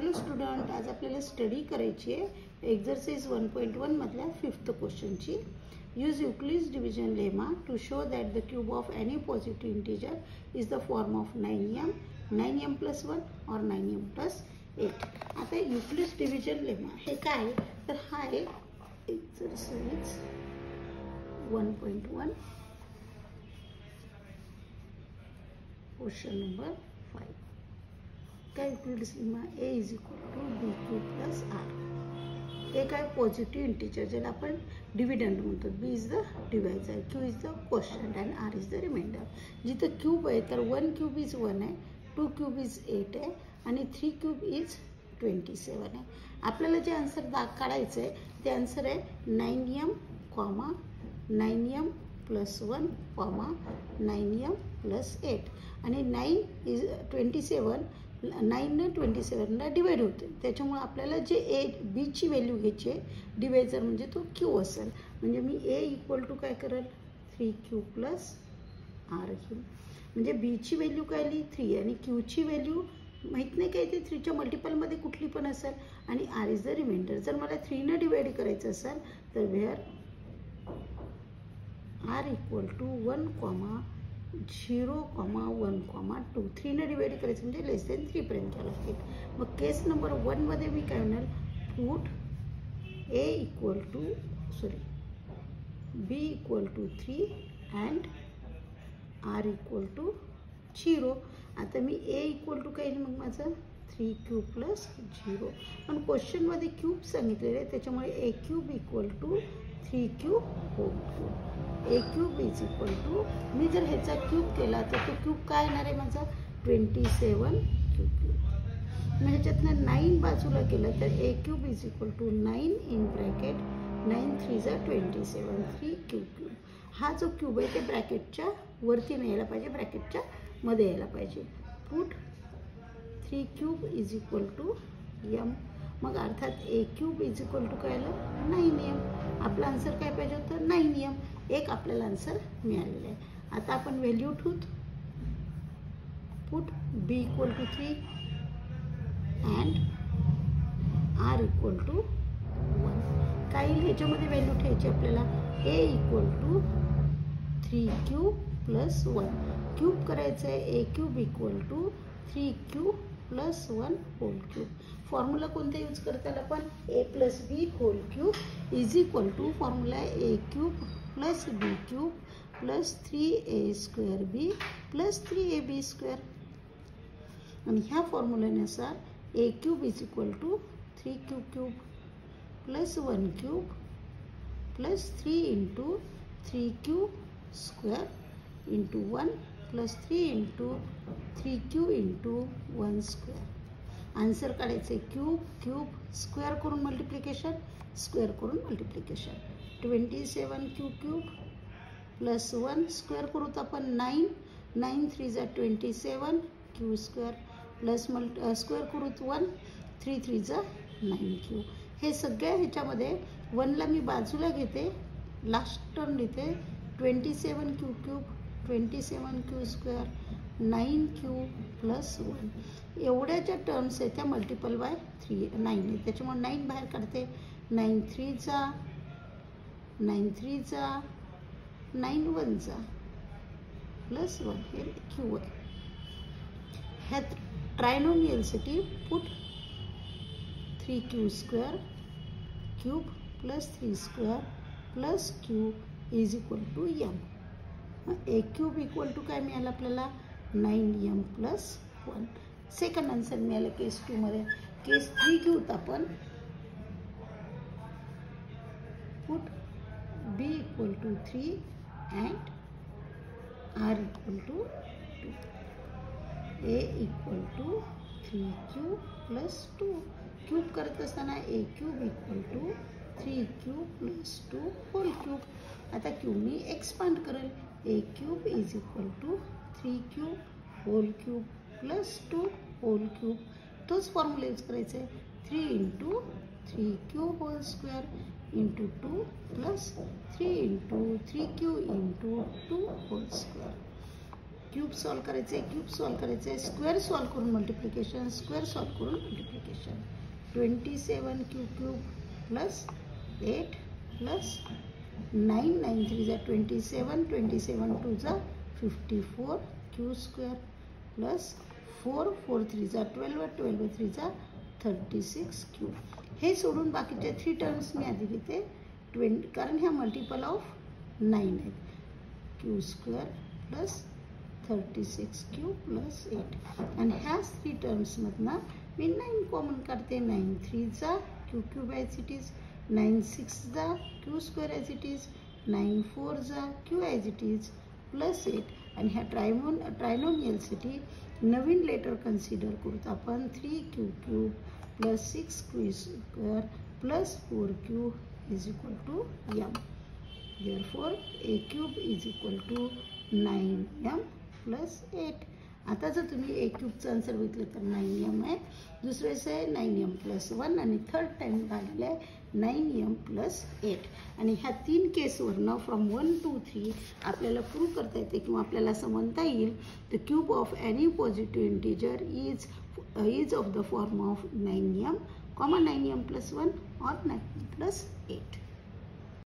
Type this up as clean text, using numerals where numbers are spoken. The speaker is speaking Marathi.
हॅलो स्टुडंट, आज आपल्याला स्टडी करायची आहे एक्झरसाइज 1.1 मधल्या 5th क्वेश्चनची. Use Euclid's division lemma to show that the cube of any positive integer is the form of 9m, 9m + 1 और 9m + 8. आता युक्लिड्स डिव्हिजन लेमा हे काय, तर हा आहे एक्झरसाइज 1.1 क्वेश्चन नंबर 5. काय Euclid's lemma a = bq + r. A काय पॉझिटिव्ह इंटिजर ज्याला आपण डिव्हिडंड म्हणतो. b is the divisor, q is the quotient and r is the remainder. जिथं क्यूब आहे तर 1 क्यूब इज 1 आहे, 2 क्यूब इज 8 आहे आणि 3 क्यूब इज 27 आहे. आपल्याला जे आन्सर काढायचं आहे ते आन्सर आहे 9m, 9m + 1, 9m + 8 आणि 9 इज 27. 9 ने 27ला डिवाइड होते, त्याच्यामुळे आपल्याला जे ए बी ची व्हॅल्यू घ्यायची आहे डिवायझर म्हणजे तो क्यू असेल. म्हणजे मी ए = काय करेल 3q + r घेईन. म्हणजे बी ची व्हॅल्यू काय आली 3 आणि क्यू ची व्हॅल्यू माहीत नाही काय, ते 3च्या मल्टिपलमध्ये कुठली पण असेल आणि r इज द रिमाइंडर. जर मला 3 ने डिवाइड करायचं असेल तर वेअर r = 1, 0, 1, 2. 3 ने डिवाइड करायचं म्हणजे <3 पर्यंत घ्यावं लागेल. मग केस नंबर 1 मध्ये मी काय होणार, पुट b = 3 अँड r = 0. आता मी a = काय मग माझं 3q + 0. पण क्वेश्चनमध्ये क्यूब सांगितलेलं आहे त्याच्यामुळे a³ = 3q whole cube. a³ = मी जर ह्याचा क्यूब केला तर तो क्यूब काय येणार आहे माझा 27q³. मग ह्याच्यातनं 9 बाजूला केलं तर a³ = 9 इन ब्रॅकेट 9 3 = 27, 3q³. हा जो क्यूब आहे ते ब्रॅकेटच्या वरती नाही यायला पाहिजे, ब्रॅकेटच्या मध्ये यायला पाहिजे. Put 3³ = m. मग अर्थात a³ काय आलं 9m. आपला आन्सर काय पाहिजे होतं 9m. एक आपल्याला आन्सर मिळालेला आहे. आता आपण व्हॅल्यू ठेवूत. Put b = 3 and r = 1. काही ह्याच्यामध्ये व्हॅल्यू ठेवायची आपल्याला. a = 3q + 1. क्यूब करायचं आहे. a³ = 3q + 1 whole cube. Formula कोणता यूज करताल आपण, a + b whole cube = formula a³ + b³ + 3a² + 3ab². आणि ह्या फॉर्म्युल्यानुसार a³ = 3q³ + 1³ + 3 × 3q² × 1 + 3 × 3q × 1². Answer काढायचे क्यूब स्क्वेअर करून मल्टिप्लिकेशन, स्क्वेअर करून मल्टिप्लिकेशन. 27q³ + 1 स्क्वेअर करूत आपण 9, 9 3 = 27 q² + स्क्वेअर करूत 1, 3 3 = 9q. हे सगळ्या ह्याच्यामध्ये 1ला मी बाजूला घेते, लास्ट टर्म लिहिते 27q³ 27q², 9q + 1. एवढ्या ज्या टर्म्स आहेत त्या मल्टिपल बाय 9 आहे, त्याच्यामुळे 9 बाहेर काढते. 9 3 = 9 3 = 9 1 + 1 हे q आहे. ह्या ट्रायनोमियलसाठी put 3q² cube + 3² + q = m. a³ काय मिळालं आपल्याला 9m + 1. सेकंड आन्सर मिळालं केस 2 मध्ये. केस 3 घेऊत आपण. Put b = 3 and r = 2. a = 3q + 2. Cube करत असताना a³ = 3q + 2 होल क्यूब. आता क्यूब मी एक्सपांड करेल. a³ = 3q whole cube + 2 whole cube. तोच फॉर्म्युला यूज करायचा आहे. 3 × 3q² × 2 + 3 × 3q × 2 hole square. Cube solve करायचं आहे, क्यूब सॉल्व करायचं आहे, स्क्वेअर सॉल्व करून मल्टिप्लिकेशन, स्क्वेअर सॉल्व करून मल्टिप्लिकेशन. 27 क्यूब प्लस 8 प्लस 9 9 3 जा 27, 27 2 जा 54 क्यू स्क्वेअर प्लस 4 4 3 जा 12 12 3 जा 36 क्यूब. हे सोडून बाकीचे 3 टर्म्स मी आधी घेते 20, कारण ह्या मल्टिपल ऑफ 9 आहेत. Q square plus 36 cube plus 8 आणि ह्याच 3 टर्म्समधनं मी 9 कॉमन काढते. 9 3 जा Q cube as it is, 9 6 जा Q square as it is, 9 4 जा Q as it is plus 8. आणि ह्या ट्रायनोमियलसाठी नवीन लेटर कन्सिडर करूत आपण. 3 q cube plus 6 q square plus 4 cube is equal to m. Therefore, a cube is equal to 9m plus 8. आता जर तुम्ही a क्यूबचं आन्सर बघितलं तर 9m आहे, दुसरेच आहे 9m plus 1 आणि थर्ड टाइम झालेलं आहे 9m plus 8. आणि ह्या 3 केसवरनं फ्रॉम 1 to 3 आपल्याला प्रूव्ह करता येते किंवा आपल्याला असं म्हणता येईल the cube of any positive integer is of the form of 9m, 9m plus 1 or 9m plus 8.